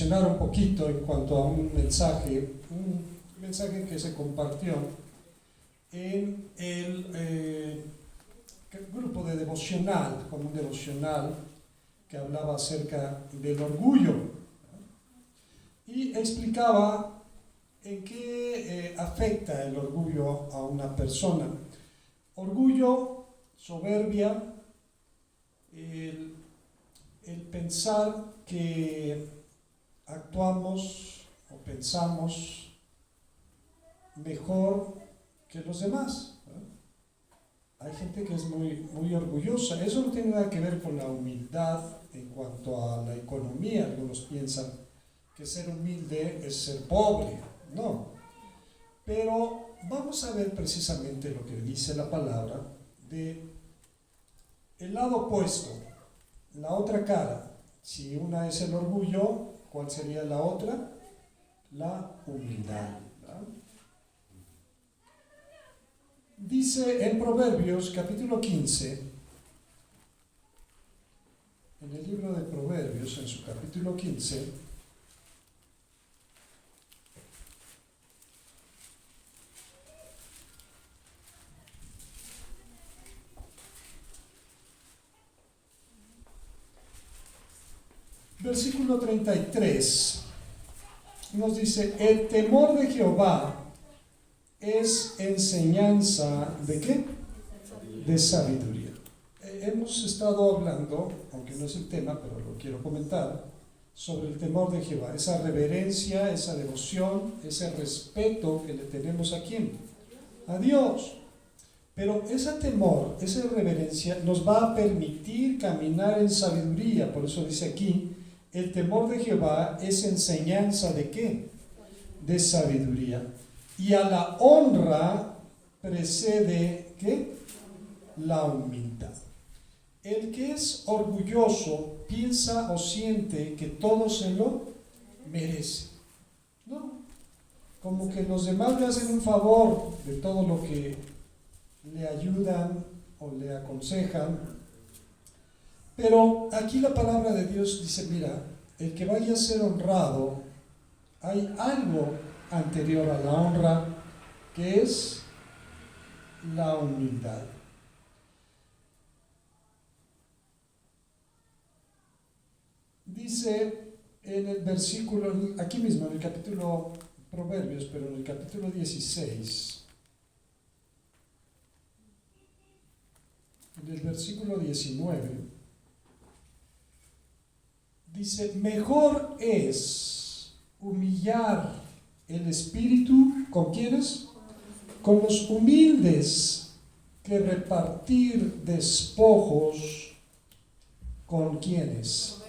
reflexionar un poquito en cuanto a un mensaje que se compartió en el grupo de devocional, como un devocional que hablaba acerca del orgullo, y explicaba en qué afecta el orgullo a una persona. Orgullo, soberbia, el pensar que actuamos o pensamos mejor que los demás, ¿no? Hay gente que es muy orgullosa. Eso no tiene nada que ver con la humildad en cuanto a la economía. Algunos piensan que ser humilde es ser pobre. No. Pero vamos a ver precisamente lo que dice la palabra de el lado opuesto, la otra cara. Si una es el orgullo, ¿cuál sería la otra? La humildad, ¿verdad? Dice en Proverbios capítulo 15, en el libro de Proverbios, en su capítulo 15, versículo 33, nos dice: el temor de Jehová es enseñanza ¿de qué? De sabiduría. Hemos estado hablando, aunque no es el tema, pero lo quiero comentar, sobre el temor de Jehová, esa reverencia, esa devoción, ese respeto que le tenemos a ¿quién? A Dios. Pero ese temor, esa reverencia nos va a permitir caminar en sabiduría. Por eso dice aquí: el temor de Jehová es enseñanza ¿de qué? De sabiduría. Y a la honra precede ¿qué? La humildad. El que es orgulloso piensa o siente que todo se lo merece. No, como que los demás le hacen un favor de todo lo que le ayudan o le aconsejan. Pero aquí la palabra de Dios dice: mira, el que vaya a ser honrado, hay algo anterior a la honra, que es la humildad. Dice en el versículo, aquí mismo en el capítulo Proverbios, pero en el capítulo 16, en el versículo 19, dice: mejor es humillar el espíritu, ¿con quiénes? Con los humildes, que repartir despojos, ¿con quiénes?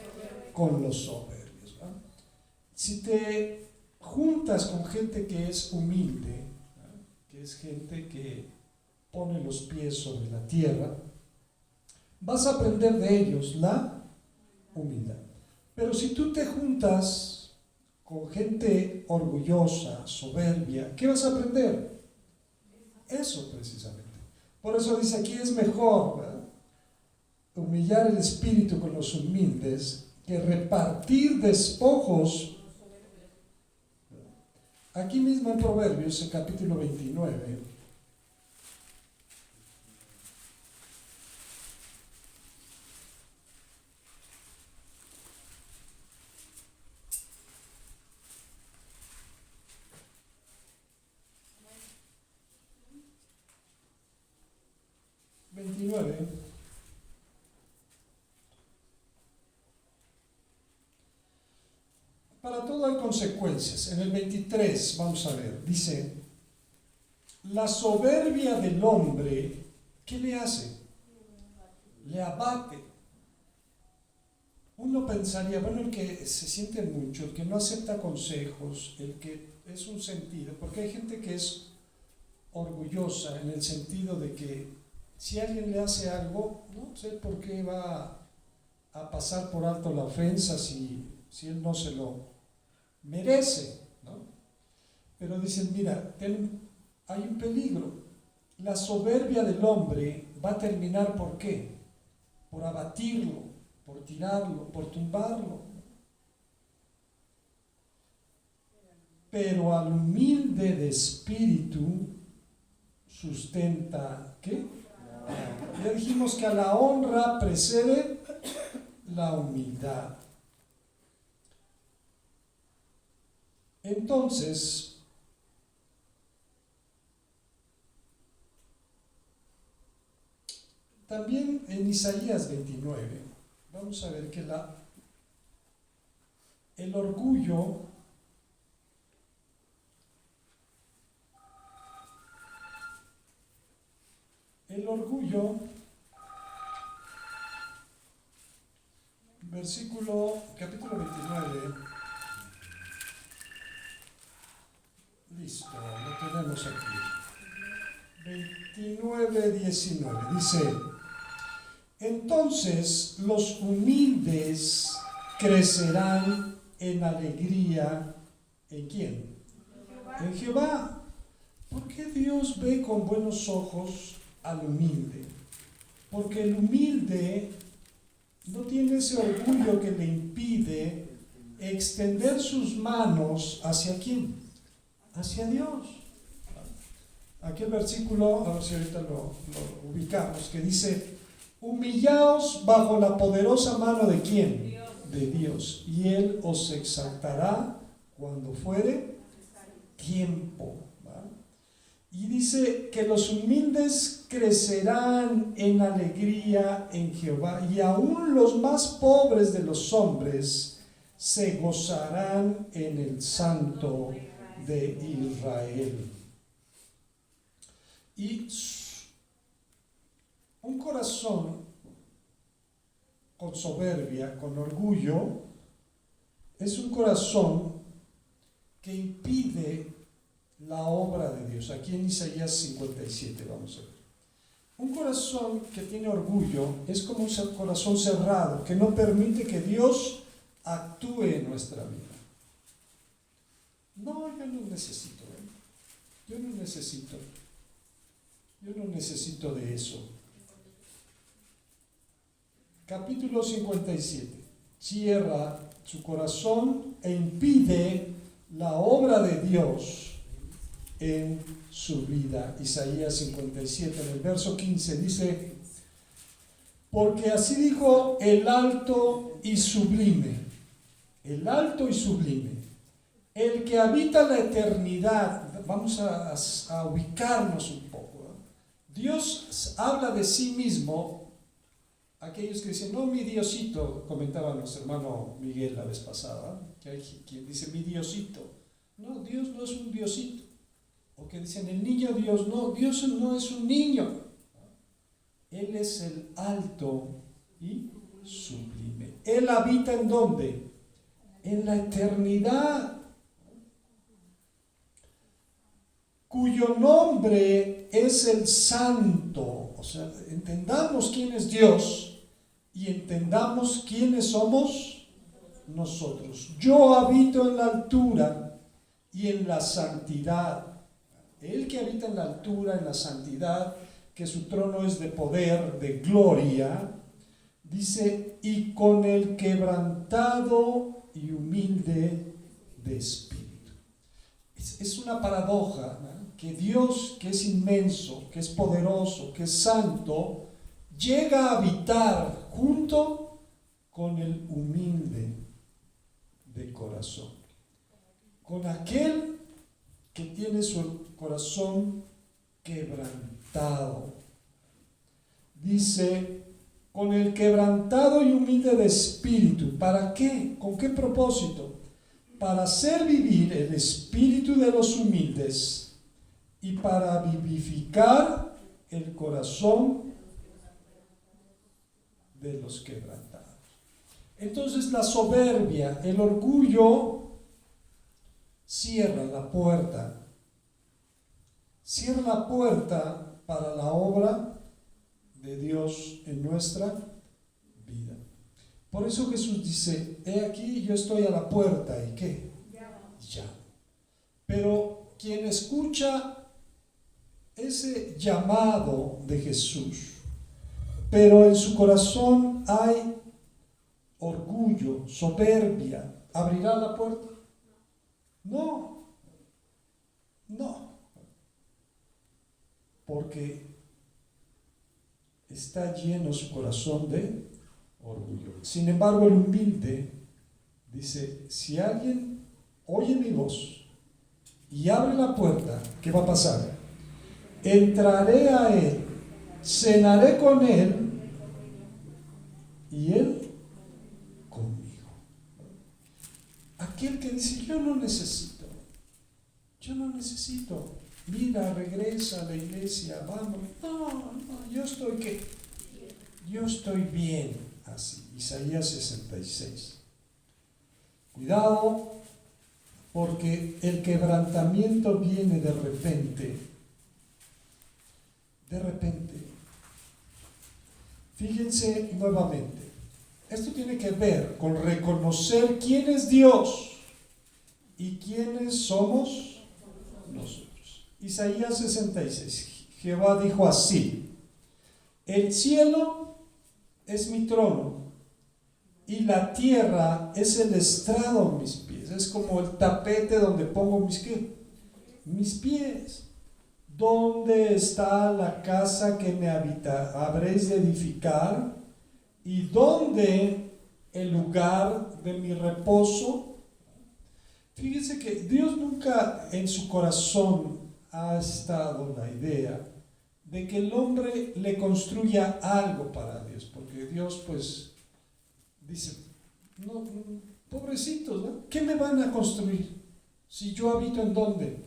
Con los soberbios, ¿verdad? Si te juntas con gente que es humilde, ¿verdad? Que es gente que pone los pies sobre la tierra, vas a aprender de ellos la humildad. Pero si tú te juntas con gente orgullosa, soberbia, ¿qué vas a aprender? Eso precisamente. Por eso dice aquí: es mejor, ¿verdad?, humillar el espíritu con los humildes que repartir despojos. Aquí mismo en Proverbios, el capítulo 29, para todo hay consecuencias. En el 23, vamos a ver, dice: la soberbia del hombre, ¿qué le hace? Le abate. Uno pensaría, bueno, el que se siente mucho, el que no acepta consejos, el que es un sentido, porque hay gente que es orgullosa en el sentido de que si alguien le hace algo, no sé por qué va a pasar por alto la ofensa si él no se lo merece, ¿no? Pero dicen: mira, hay un peligro. La soberbia del hombre va a terminar ¿por qué? Por abatirlo, por tirarlo, por tumbarlo. pero al humilde de espíritu sustenta, ¿qué? Ya dijimos que a la honra precede la humildad. Entonces, también en Isaías 29, vamos a ver que el orgullo capítulo 29, listo, lo tenemos aquí. 29:19 dice: entonces los humildes crecerán en alegría. ¿En quién? En Jehová. Porque Dios ve con buenos ojos al humilde. Porque el humilde no tiene ese orgullo que le impide extender sus manos ¿hacia quién? Hacia Dios. Aquel versículo, a ver si ahorita lo ubicamos, que dice: humillaos bajo la poderosa mano ¿de quién? Dios. De Dios, y Él os exaltará cuando fuere tiempo. ¿Va? Y dice que los humildes crecerán en alegría en Jehová, y aún los más pobres de los hombres se gozarán en el Santo de Israel. Y un corazón con soberbia, con orgullo, es un corazón que impide la obra de Dios. Aquí en Isaías 57 vamos a ver. Un corazón que tiene orgullo es como un corazón cerrado, que no permite que Dios actúe en nuestra vida. No, yo no necesito, yo no necesito de eso. Capítulo 57. Cierra su corazón e impide la obra de Dios en su vida. Isaías 57, en el verso 15 dice: porque así dijo el alto y sublime, el que habita la eternidad. Vamos a ubicarnos un poco. Dios habla de sí mismo. Aquellos que dicen: no, mi Diosito, comentaba nuestro hermano Miguel la vez pasada, que hay quien dice mi Diosito. No, Dios no es un Diosito. O que dicen el niño Dios. No, Dios no es un niño. Él es el alto y sublime. Él habita ¿en dónde? En la eternidad. Cuyo nombre es el Santo. O sea, entendamos quién es Dios y entendamos quiénes somos nosotros. Yo habito en la altura y en la santidad. El que habita en la altura, en la santidad, que su trono es de poder, de gloria, dice: y con el quebrantado y humilde de espíritu. Es una paradoja, ¿no? Que Dios, que es inmenso, que es poderoso, que es santo, llega a habitar junto con el humilde de corazón, con aquel que tiene su corazón quebrantado. Dice: con el quebrantado y humilde de espíritu. ¿Para qué? ¿Con qué propósito? Para hacer vivir el espíritu de los humildes y para vivificar el corazón de los quebrantados. Entonces la soberbia, el orgullo, cierra la puerta para la obra de Dios en nuestra vida. Por eso Jesús dice: he aquí, yo estoy a la puerta. ¿Y qué? Ya. Pero quien escucha ese llamado de Jesús, pero en su corazón hay orgullo, soberbia, ¿abrirá la puerta? No. No, porque está lleno su corazón de orgullo. Sin embargo, el humilde dice, si alguien oye mi voz y abre la puerta, ¿qué va a pasar? Entraré a él, cenaré con él y él conmigo. Aquel que dice, yo no necesito, mira, regresa a la iglesia, vamos, no, yo estoy ¿qué? Yo estoy bien así. Isaías 66. Cuidado, porque el quebrantamiento viene de repente. De repente. Fíjense nuevamente. Esto tiene que ver con reconocer quién es Dios y quiénes somos nosotros. Isaías 66. Jehová dijo así: el cielo es mi trono y la tierra es el estrado de mis pies. Es como el tapete donde pongo mis ¿qué? Mis pies. ¿Dónde está la casa que me habréis de edificar? ¿Y dónde el lugar de mi reposo? Fíjense que Dios nunca en su corazón ha estado la idea de que el hombre le construya algo para Dios, porque Dios pues dice, no, pobrecitos, ¿no? ¿Qué me van a construir? Si yo habito ¿en dónde?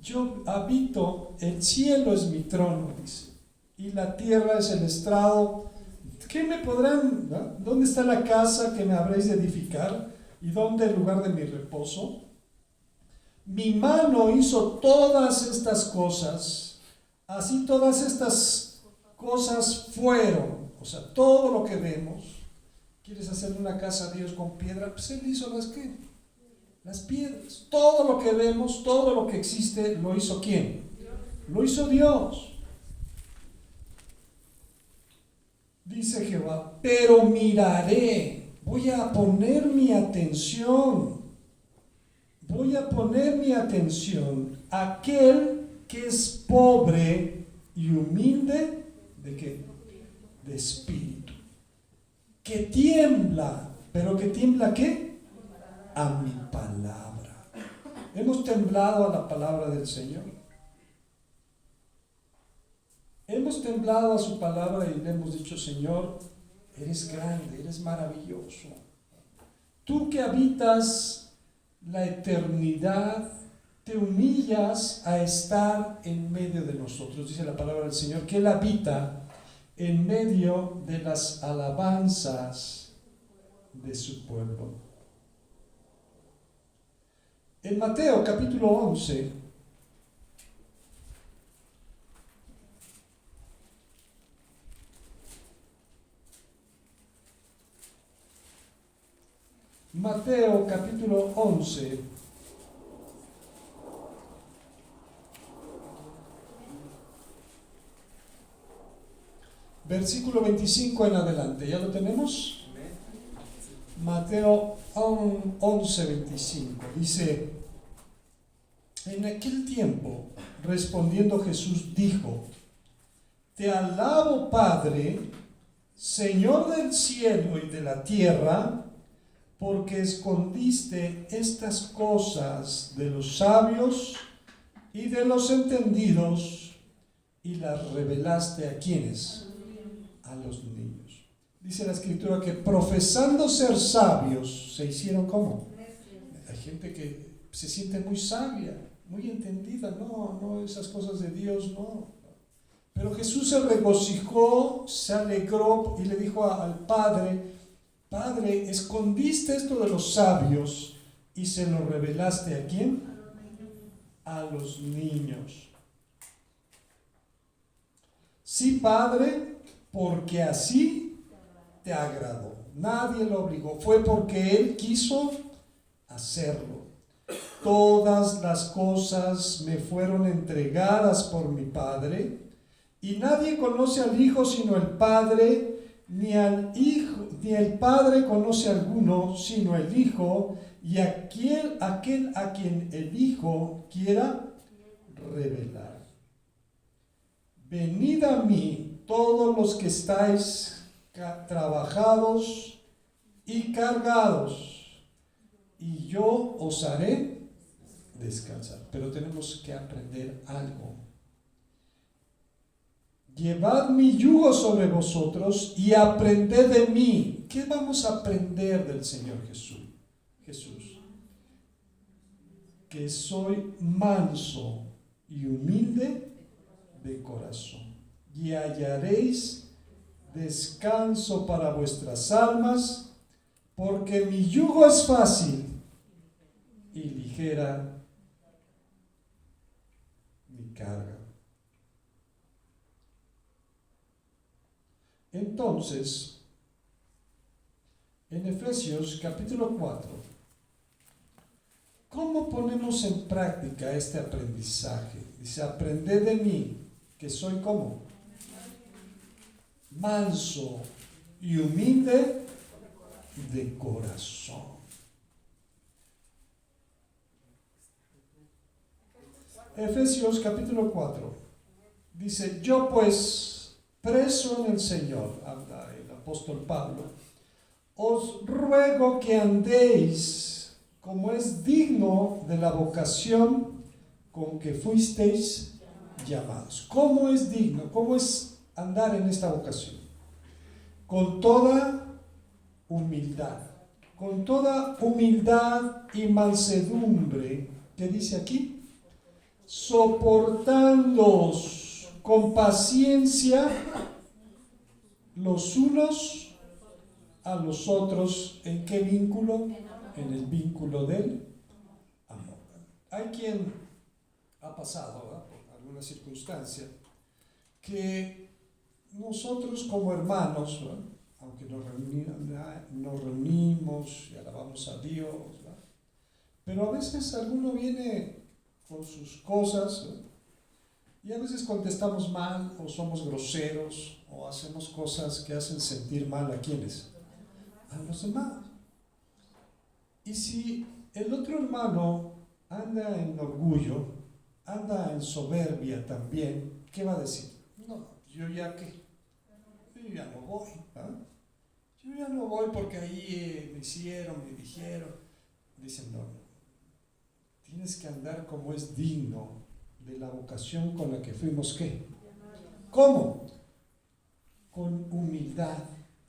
Yo habito, el cielo es mi trono, dice, y la tierra es el estrado. ¿Qué me podrán, ¿no? ¿Dónde está la casa que me habréis de edificar? ¿Y dónde el lugar de mi reposo? Mi mano hizo todas estas cosas, así todas estas cosas fueron, o sea, todo lo que vemos. ¿Quieres hacer una casa a Dios con piedra? Pues Él hizo las ¿qué? Las piedras. Todo lo que vemos, todo lo que existe, ¿lo hizo quién? Lo hizo Dios. Dice Jehová, pero miraré, voy a poner mi atención a aquel que es pobre y humilde, ¿de qué? De espíritu, que tiembla, pero que tiembla ¿qué? A mi palabra. ¿Hemos temblado a la palabra del Señor? Hemos temblado a su palabra y le hemos dicho, Señor, eres grande, eres maravilloso. Tú que habitas la eternidad, te humillas a estar en medio de nosotros. Dice la palabra del Señor que Él habita en medio de las alabanzas de su pueblo. En Mateo capítulo 11, Mateo capítulo 11, versículo 25 en adelante, ¿ya lo tenemos? Mateo 11, 25, dice, en aquel tiempo, respondiendo Jesús, dijo, te alabo, Padre, Señor del cielo y de la tierra, porque escondiste estas cosas de los sabios y de los entendidos y las revelaste ¿a quiénes? A los niños. Dice la Escritura que profesando ser sabios se hicieron ¿cómo? Hay gente que se siente muy sabia, muy entendida, no, esas cosas de Dios no. Pero Jesús se regocijó, se alegró y le dijo al Padre, Padre, escondiste esto de los sabios y se lo revelaste ¿a quién? A los niños. Sí, Padre, porque así te agradó. Nadie lo obligó, fue porque Él quiso hacerlo. Todas las cosas me fueron entregadas por mi Padre, y nadie conoce al Hijo sino el Padre, ni al Hijo, ni el Padre conoce a alguno sino el Hijo, y aquel a quien el Hijo quiera revelar. Venid a mí todos los que estáis trabajados y cargados, y yo os haré descansar. Pero tenemos que aprender algo. Llevad mi yugo sobre vosotros y aprended de mí. ¿Qué vamos a aprender del Señor Jesús? Que soy manso y humilde de corazón, y hallaréis descanso para vuestras almas, porque mi yugo es fácil y ligera mi carga. Entonces, en Efesios capítulo 4, ¿cómo ponemos en práctica este aprendizaje? Dice, aprended de mí, que soy como manso y humilde de corazón. Efesios capítulo 4 dice, yo pues, preso en el Señor, habla el apóstol Pablo, os ruego que andéis como es digno de la vocación con que fuisteis llamados. ¿Cómo es digno? ¿Cómo es andar en esta vocación? Con toda humildad y mansedumbre, ¿qué dice aquí? Soportándoos con paciencia los unos a los otros. ¿En qué vínculo? En el vínculo del amor. Hay quien ha pasado, ¿verdad?, por alguna circunstancia, que nosotros como hermanos, ¿verdad?, aunque nos reunimos y alabamos a Dios, ¿verdad?, pero a veces alguno viene con sus cosas, ¿verdad?, y a veces contestamos mal, o somos groseros, o hacemos cosas que hacen sentir mal a quienes, a los demás. Y si el otro hermano anda en orgullo, anda en soberbia también, ¿qué va a decir? No, yo ya no voy, ¿eh? Yo ya no voy porque ahí me hicieron, me dijeron. Dicen, no, tienes que andar como es digno de la vocación con la que fuimos, ¿qué? ¿Cómo? Con humildad,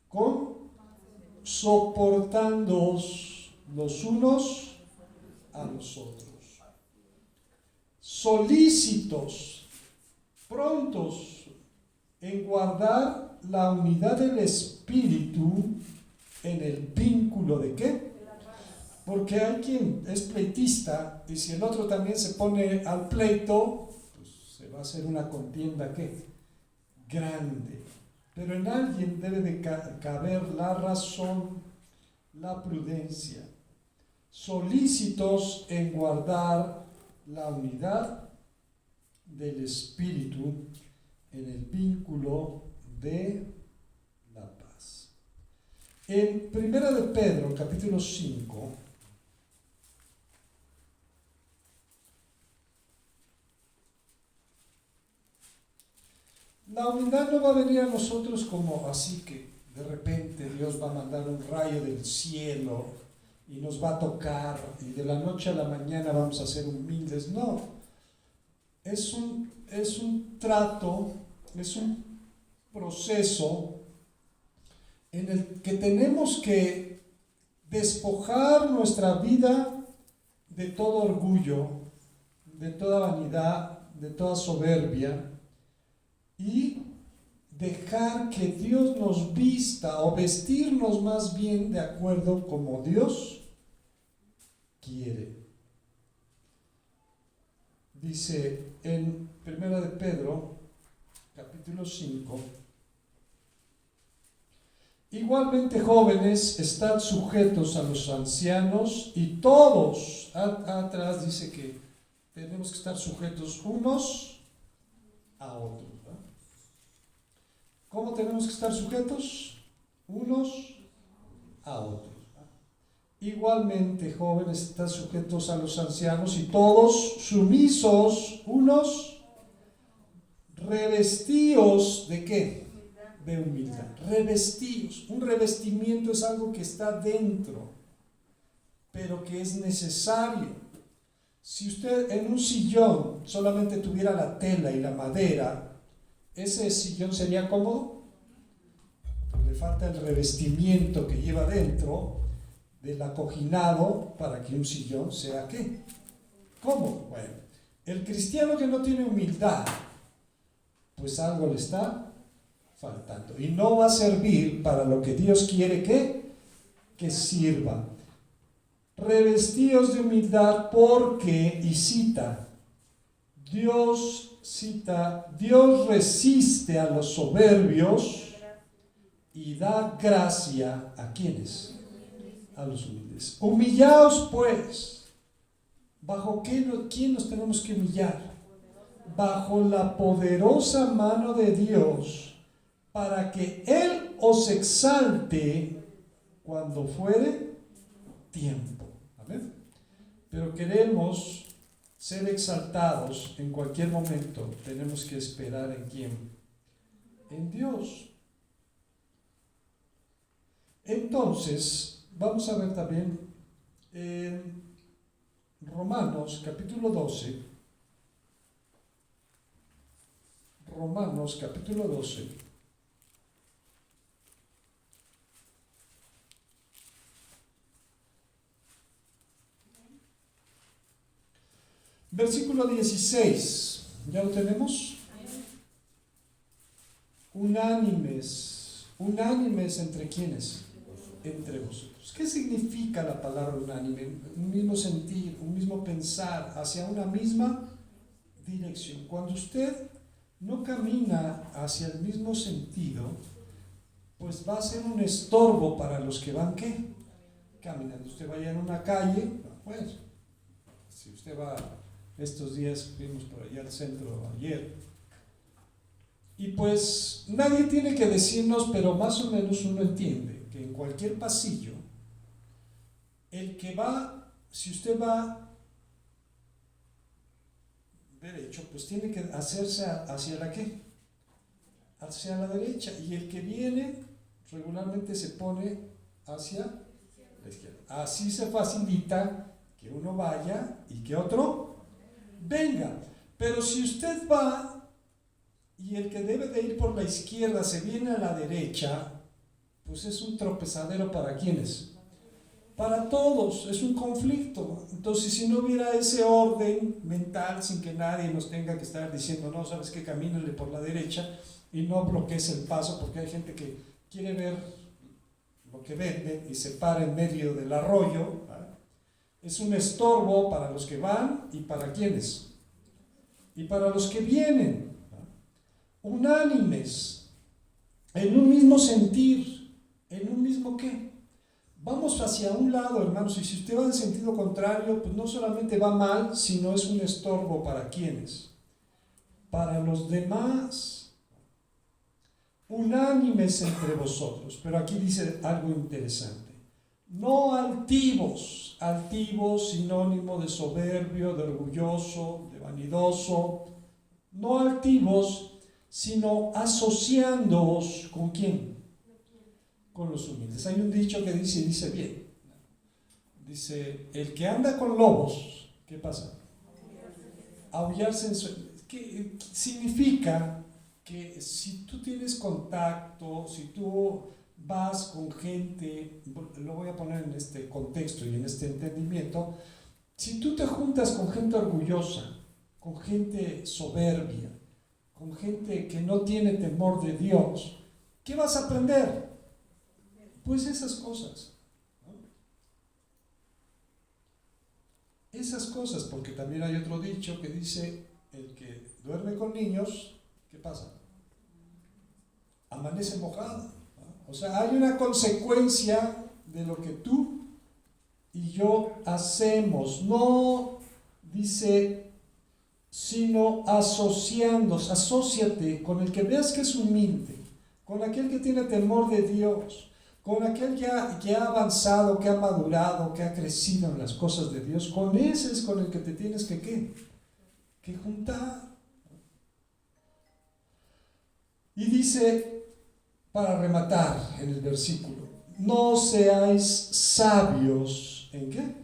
con soportándoos los unos a los otros, solícitos, prontos en guardar la unidad del espíritu en el vínculo de ¿qué? Porque hay quien es pleitista, y si el otro también se pone al pleito, pues se va a hacer una contienda ¿qué? Grande. Pero en alguien debe de caber la razón, la prudencia, solícitos en guardar la unidad del espíritu en el vínculo de la paz. En 1 de Pedro, capítulo 5, la humildad no va a venir a nosotros como así que de repente Dios va a mandar un rayo del cielo y nos va a tocar y de la noche a la mañana vamos a ser humildes. No, es un trato, es un proceso en el que tenemos que despojar nuestra vida de todo orgullo, de toda vanidad, de toda soberbia, y dejar que Dios nos vista, o vestirnos más bien de acuerdo como Dios quiere. Dice en 1 de Pedro, capítulo 5, igualmente jóvenes, estad sujetos a los ancianos, y todos, atrás dice que tenemos que estar sujetos unos a otros. ¿Cómo tenemos que estar sujetos? Unos a otros. Igualmente, jóvenes, están sujetos a los ancianos y todos sumisos, unos revestidos ¿de qué? De humildad. Revestidos. Un revestimiento es algo que está dentro, pero que es necesario. Si usted en un sillón solamente tuviera la tela y la madera, ¿ese sillón sería cómodo? Le falta el revestimiento que lleva dentro del acoginado para que un sillón sea ¿qué? ¿Cómo? Bueno, el cristiano que no tiene humildad, pues algo le está faltando y no va a servir para lo que Dios quiere que sirva. Revestidos de humildad porque, y Dios resiste a los soberbios y da gracia a quienes, a los humildes. Humillaos pues. ¿Bajo quién nos tenemos que humillar? Bajo la poderosa mano de Dios, para que Él os exalte cuando fuere tiempo. ¿Amén? Pero queremos ser exaltados en cualquier momento. Tenemos que esperar ¿en quién? En Dios. Entonces, vamos a ver también en Romanos capítulo 12. Romanos capítulo 12. Versículo 16. ¿Ya lo tenemos? Unánimes. Unánimes ¿entre quiénes? Entre vosotros. ¿Qué significa la palabra unánime? Un mismo sentir, un mismo pensar hacia una misma dirección. Cuando usted no camina hacia el mismo sentido, pues va a ser un estorbo para los que van ¿qué? Caminando. Usted vaya en una calle, bueno, si usted va estos días, fuimos por allá al centro ayer, y pues nadie tiene que decirnos, pero más o menos uno entiende que en cualquier pasillo, el que va, si usted va derecho, pues tiene que hacerse hacia la ¿qué? Hacia la derecha, y el que viene regularmente se pone hacia la izquierda. Así se facilita que uno vaya y que otro venga. Pero si usted va y el que debe de ir por la izquierda se viene a la derecha, pues es un tropezadero ¿para quiénes? Para todos, es un conflicto. Entonces, si no hubiera ese orden mental, sin que nadie nos tenga que estar diciendo, no, sabes que camínale por la derecha y no bloquees el paso, porque hay gente que quiere ver lo que vende y se para en medio del arroyo, ¿verdad? Es un estorbo para los que van y para quienes, y para los que vienen, ¿verdad? Unánimes, en un mismo sentir, en un mismo ¿qué? Vamos hacia un lado, hermanos, y si usted va en sentido contrario, pues no solamente va mal, sino es un estorbo para quienes, para los demás. Unánimes entre vosotros, pero aquí dice algo interesante. No altivos, altivos sinónimo de soberbio, de orgulloso, de vanidoso. No altivos, sino asociándoos ¿con quién? Con los humildes. Hay un dicho que dice bien. Dice, el que anda con lobos, ¿qué pasa? Aullarse en su... ¿Qué significa? Que si tú tienes contacto, si tú vas con gente, lo voy a poner en este contexto y en este entendimiento, si tú te juntas con gente orgullosa, con gente soberbia, con gente que no tiene temor de Dios, ¿qué vas a aprender? Pues esas cosas, ¿no? Esas cosas, porque también hay otro dicho que dice, el que duerme con niños, ¿qué pasa? Amanece mojado, ¿no? O sea, hay una consecuencia de lo que tú y yo hacemos, no dice, sino asociándose, asóciate con el que veas que es humilde, con aquel que tiene temor de Dios, con aquel que ha avanzado, que ha madurado, que ha crecido en las cosas de Dios. Con ese es con el que te tienes que ¿qué? Que juntar. Y dice, para rematar en el versículo, no seáis sabios, ¿en qué?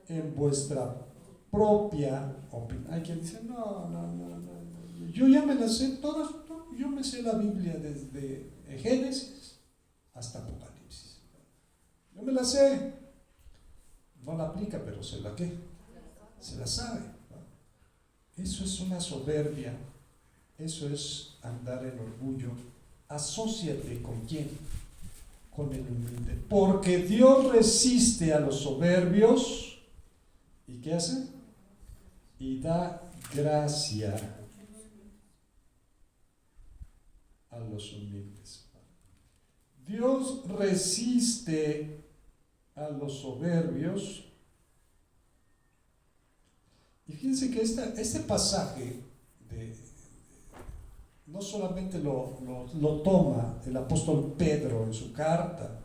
En vuestra propia opinión. Hay quien dice, no, yo ya me las sé todas, yo me sé la Biblia desde Génesis hasta Apocalipsis. Yo me la sé. No la aplica, pero se la ¿qué? Se la sabe. Eso es una soberbia. Eso es andar en orgullo. Asóciate con quién, con el humilde, porque Dios resiste a los soberbios. ¿Y qué hace? Y da gracia a los humildes. Dios resiste a los soberbios. Y fíjense que este pasaje no solamente lo toma el apóstol Pedro en su carta,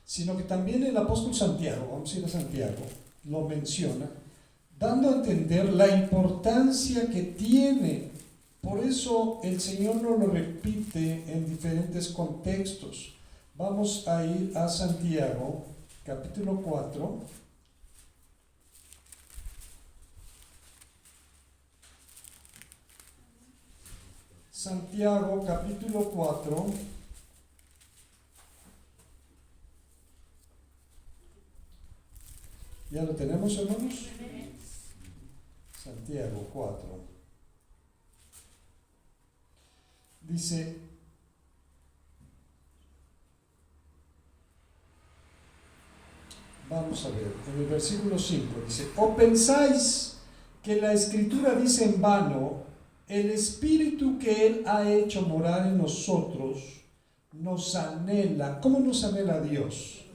sino que también el apóstol Santiago, vamos a ir a Santiago, lo menciona, dando a entender la importancia que tiene. Por eso el Señor nos lo repite en diferentes contextos. Vamos a ir a Santiago, capítulo 4. Santiago, capítulo 4. ¿Ya lo tenemos, hermanos? Santiago 4. Dice, vamos a ver, en el versículo 5 dice, ¿o pensáis que la Escritura dice en vano, el Espíritu que Él ha hecho morar en nosotros nos anhela? ¿Cómo nos anhela Dios?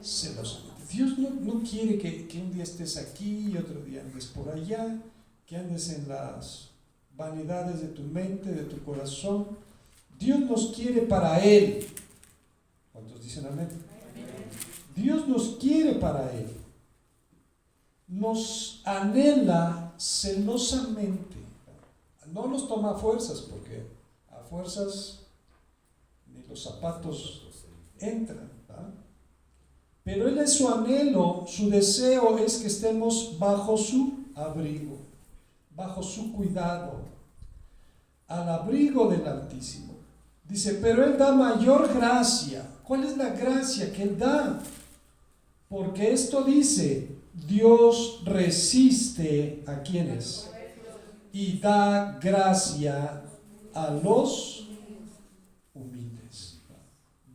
Celosamente. Dios no quiere que un día estés aquí y otro día andes por allá, que andes en las vanidades de tu mente, de tu corazón. Dios nos quiere para Él. ¿Cuántos dicen amén? Dios nos quiere para Él. Nos anhela celosamente. No nos toma a fuerzas, porque a fuerzas ni los zapatos entran, ¿verdad? Pero Él es su anhelo, su deseo es que estemos bajo su abrigo, bajo su cuidado, al abrigo del Altísimo. Dice, pero Él da mayor gracia. ¿Cuál es la gracia que Él da? Porque esto dice, Dios resiste a quienes y da gracia a los humildes.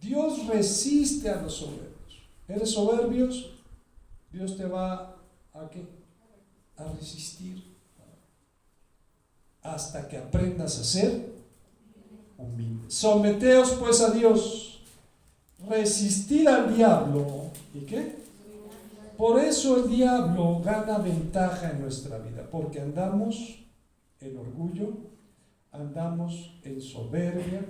Dios resiste a los soberbios. ¿Eres soberbios? Dios te va ¿a qué? A resistir hasta que aprendas a ser humilde. Someteos pues a Dios, resistir al diablo. ¿Y qué? Por eso el diablo gana ventaja en nuestra vida, porque andamos en orgullo, andamos en soberbia,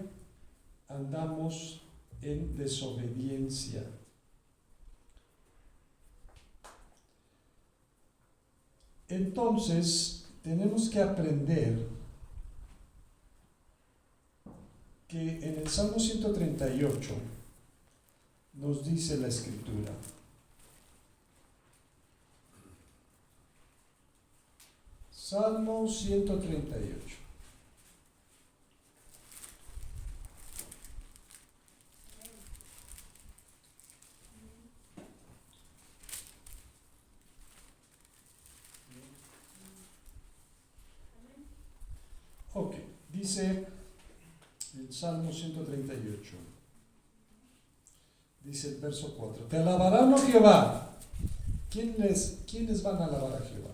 andamos en desobediencia. Entonces, tenemos que aprender que en el Salmo 138 nos dice la Escritura, Salmo 138. Ok, dice el Salmo 138, dice el verso 4, te alabarán, oh Jehová. ¿Quiénes van a alabar a Jehová?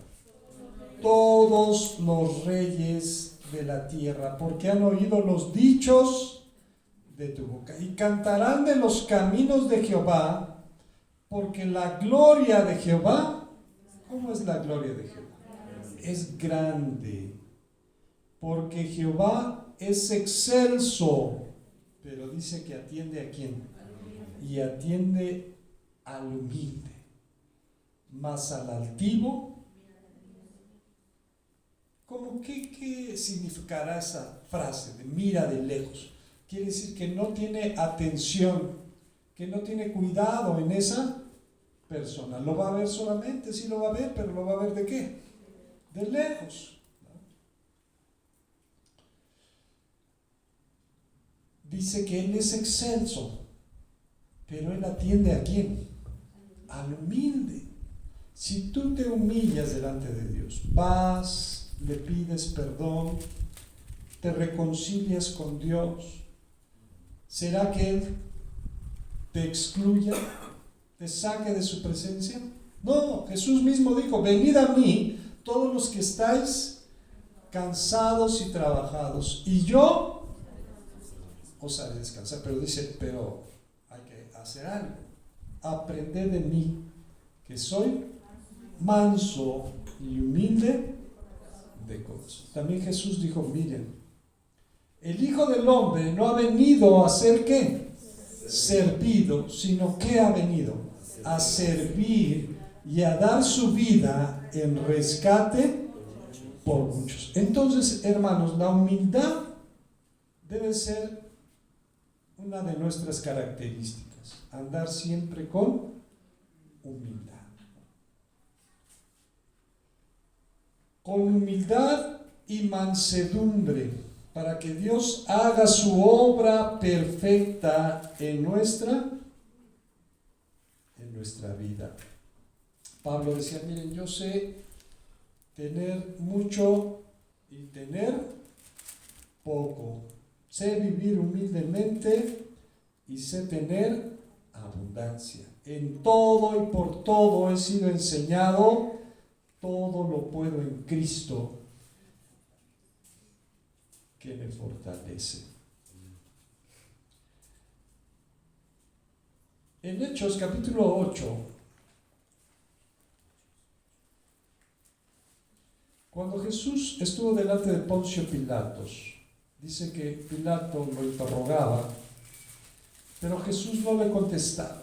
Todos los reyes de la tierra, porque han oído los dichos de tu boca, y cantarán de los caminos de Jehová, porque la gloria de Jehová, ¿cómo es la gloria de Jehová? Es grande, porque Jehová es excelso, pero dice que atiende ¿a quién? y atiende al humilde, mas al altivo. ¿Cómo qué significará esa frase de mira de lejos? Quiere decir que no tiene atención, que no tiene cuidado en esa persona. Lo va a ver solamente, sí lo va a ver, pero lo va a ver ¿de qué? De lejos. Dice que Él es excelso, pero Él atiende ¿a quién? Al humilde. Si tú te humillas delante de Dios, vas, le pides perdón, te reconcilias con Dios, ¿será que Él te excluya, te saque de su presencia? No, Jesús mismo dijo, venid a mí todos los que estáis cansados y trabajados, y yo os haré descansar. Pero dice, pero hay que hacer algo. Aprended de mí, que soy manso y humilde de corazón. También Jesús dijo, miren, el Hijo del Hombre no ha venido a ser ¿qué? Servido, sino que ha venido a servir y a dar su vida en rescate por muchos. Entonces, hermanos, la humildad debe ser una de nuestras características, andar siempre con humildad. Con humildad y mansedumbre, para que Dios haga su obra perfecta en nuestra vida. Pablo decía, miren, yo sé tener mucho y tener poco. Sé vivir humildemente y sé tener abundancia. En todo y por todo he sido enseñado, todo lo puedo en Cristo que me fortalece. En Hechos capítulo 8, cuando Jesús estuvo delante de Poncio Pilatos, dice que Pilato lo interrogaba, pero Jesús no le contestaba.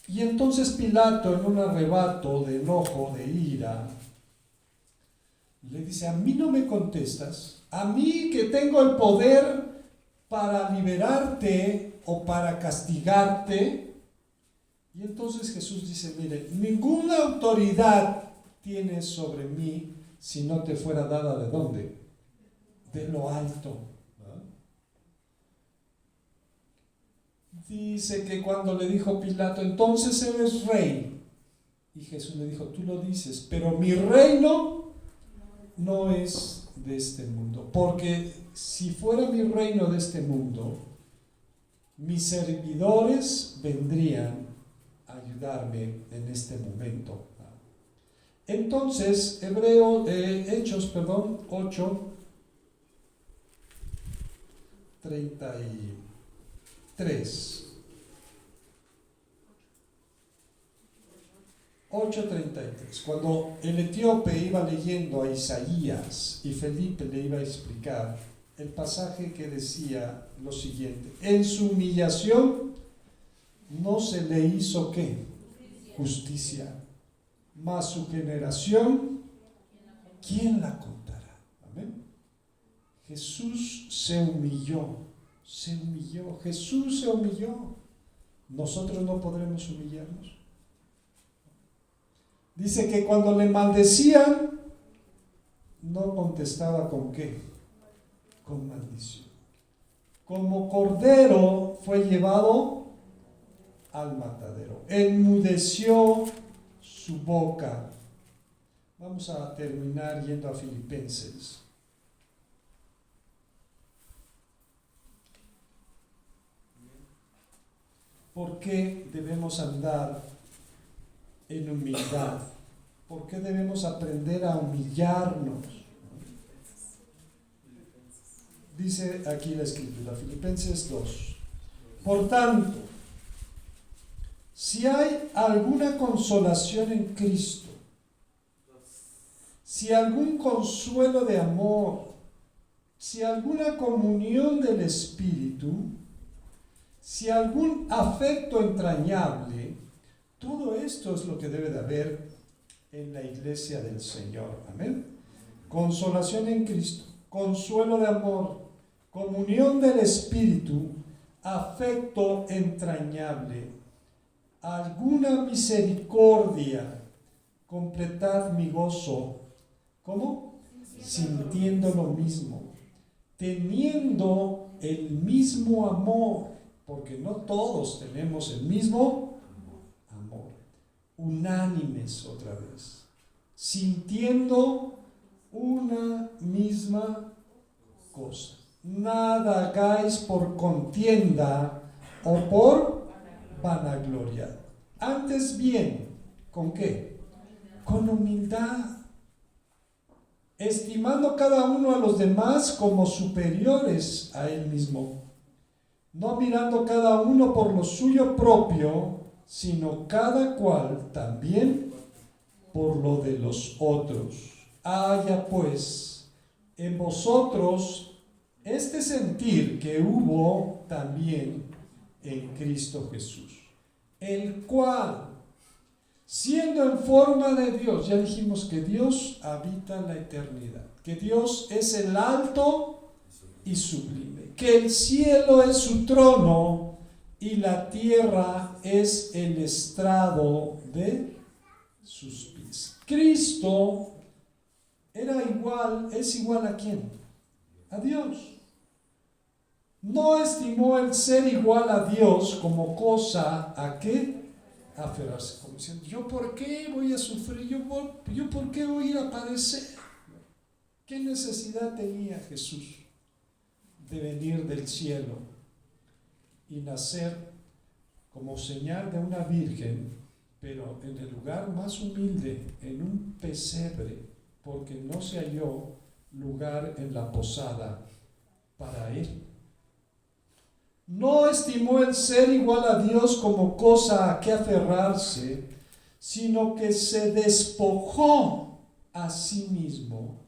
Y entonces Pilato, en un arrebato de enojo, de ira, le dice, a mí no me contestas, a mí que tengo el poder para liberarte o para castigarte. Y entonces Jesús dice, mire, ninguna autoridad tienes sobre mí si no te fuera dada ¿de dónde? De lo alto. Dice que cuando le dijo Pilato, entonces eres rey. Y Jesús le dijo, tú lo dices, pero mi reino no es de este mundo. Porque si fuera mi reino de este mundo, mis servidores vendrían a ayudarme en este momento. Entonces, Hechos 8, 33. 8:33. Cuando el etíope iba leyendo a Isaías y Felipe le iba a explicar el pasaje que decía lo siguiente: en su humillación no se le hizo ¿qué? Justicia. Mas su generación, ¿quién la contará? Amén. Jesús se humilló. Jesús se humilló. Nosotros no podremos humillarnos. Dice que cuando le maldecían, no contestaba con ¿qué? Con maldición. Como cordero fue llevado al matadero. Enmudeció su boca. Vamos a terminar yendo a Filipenses. ¿Por qué debemos andar en humildad? ¿Por qué debemos aprender a humillarnos? Dice aquí la escritura, Filipenses 2. Por tanto, si hay alguna consolación en Cristo, si algún consuelo de amor, si alguna comunión del Espíritu, si algún afecto entrañable, todo esto es lo que debe de haber en la iglesia del Señor. Amén. Consolación en Cristo, consuelo de amor, comunión del Espíritu, afecto entrañable, alguna misericordia, completad mi gozo. ¿Cómo? Sintiendo lo mismo, teniendo el mismo amor, porque no todos tenemos el mismo amor. Unánimes otra vez, sintiendo una misma cosa. Nada hagáis por contienda o por vanagloria. Antes bien, ¿con qué? Con humildad, estimando cada uno a los demás como superiores a él mismo, no mirando cada uno por lo suyo propio, sino cada cual también por lo de los otros. Haya pues en vosotros este sentir que hubo también en Cristo Jesús, el cual, siendo en forma de Dios, ya dijimos que Dios habita en la eternidad, que Dios es el alto y sublime, que el cielo es su trono y la tierra es el estrado de sus pies. Cristo es igual ¿a quién? A Dios. No estimó el ser igual a Dios como cosa a qué aferrarse, como diciendo, ¿yo por qué voy a sufrir? ¿Yo por qué voy a ir a padecer? ¿Qué necesidad tenía Jesús de venir del cielo y nacer como señal de una virgen, pero en el lugar más humilde, en un pesebre, porque no se halló lugar en la posada para él? No estimó el ser igual a Dios como cosa a que aferrarse, sino que se despojó a sí mismo,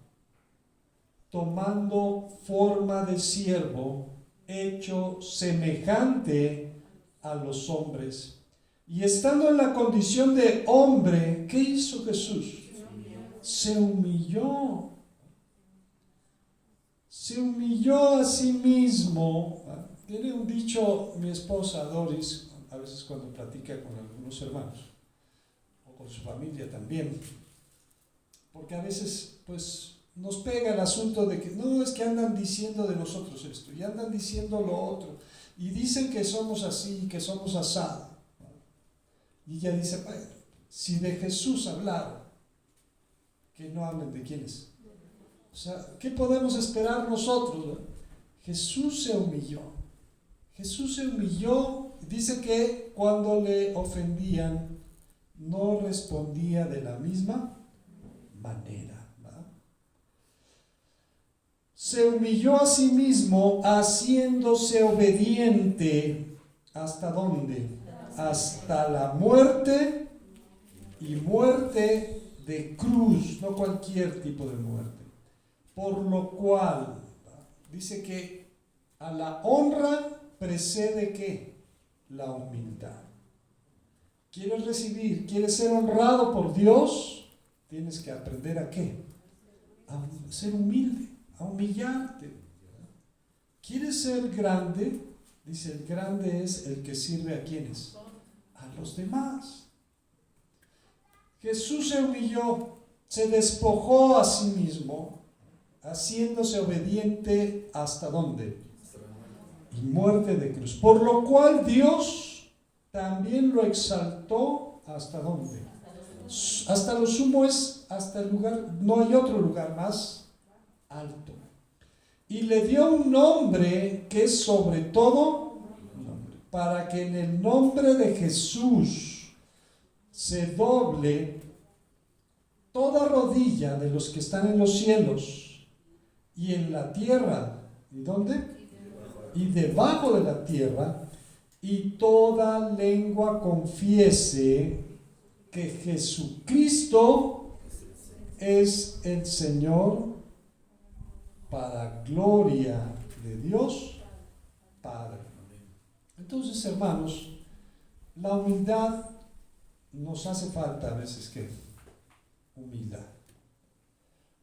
tomando forma de siervo, hecho semejante a los hombres. Y estando en la condición de hombre, ¿qué hizo Jesús? Se humilló. Se humilló a sí mismo. Tiene un dicho mi esposa Doris, a veces cuando platica con algunos hermanos, o con su familia también, porque a veces pues nos pega el asunto de que no, es que andan diciendo de nosotros esto, y andan diciendo lo otro, y dicen que somos así, que somos asado. Y ella dice, bueno, si de Jesús hablaron, que no hablen de quiénes. O sea, ¿qué podemos esperar nosotros? Jesús se humilló. Jesús se humilló. Dice que cuando le ofendían, no respondía de la misma manera. ¿Verdad? Se humilló a sí mismo, haciéndose obediente. ¿Hasta dónde? Hasta la muerte, y muerte de cruz, no cualquier tipo de muerte. Por lo cual, dice que a la honra precede ¿qué? La humildad. ¿Quieres recibir? ¿Quieres ser honrado por Dios? Tienes que aprender ¿a qué? A ser humilde, a humillarte. ¿Quieres ser grande? Dice, el grande es el que sirve ¿a quiénes? A los demás. Jesús se humilló, se despojó a sí mismo, haciéndose obediente ¿hasta dónde? Y muerte de cruz. Por lo cual Dios también lo exaltó ¿hasta dónde? Hasta lo sumo es hasta el lugar, no hay otro lugar más alto. Y le dio un nombre que es sobre todo nombre, para que en el nombre de Jesús se doble toda rodilla de los que están en los cielos y en la tierra. ¿Y dónde? Y debajo de la tierra, y toda lengua confiese que Jesucristo es el Señor, para gloria de Dios Padre. Entonces Entonces, hermanos, la humildad nos hace falta a veces, ¿qué? Humildad.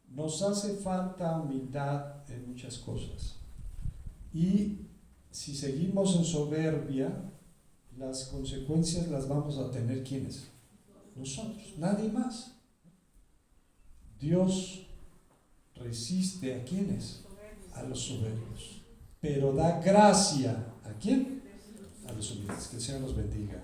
Nos hace falta humildad en muchas cosas. Y si seguimos en soberbia, las consecuencias las vamos a tener ¿quiénes? Nosotros, nadie más. Dios resiste ¿a quiénes? A los soberbios. Pero da gracia ¿a quién? A los humildes. Que el Señor los bendiga.